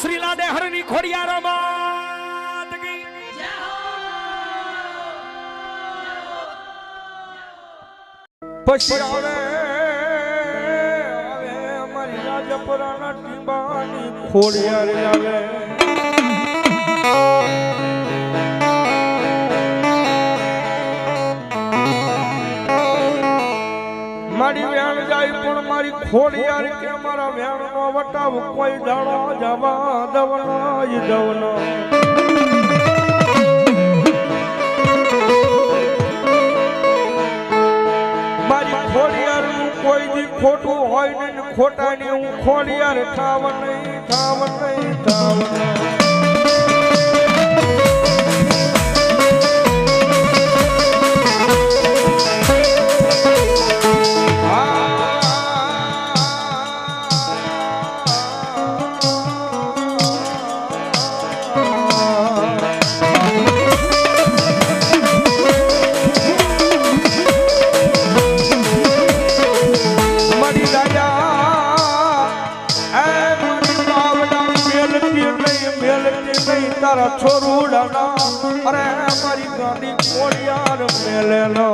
શ્રીલા દેહરની ખોડિયાર માત કી જય હો। પછી આવે અમારી રાજપરાના ટીંબાની ખોડિયાર આવે મારી વેણ જાય પણ મારી ખોડિયાર કે મારા વેણ નો વટાવ કોઈ દાડો જવા દવનો જ દવનો મારી ખોડિયાર નું કોઈ દી ખોટું હોય ને ખોટા ની હું ખોડિયાર થાવ નહીં થાવ નહીં થાવ નહીં। તારા છોરુડાના અરે મારી ગાડી ખોડિયાર મેલેલો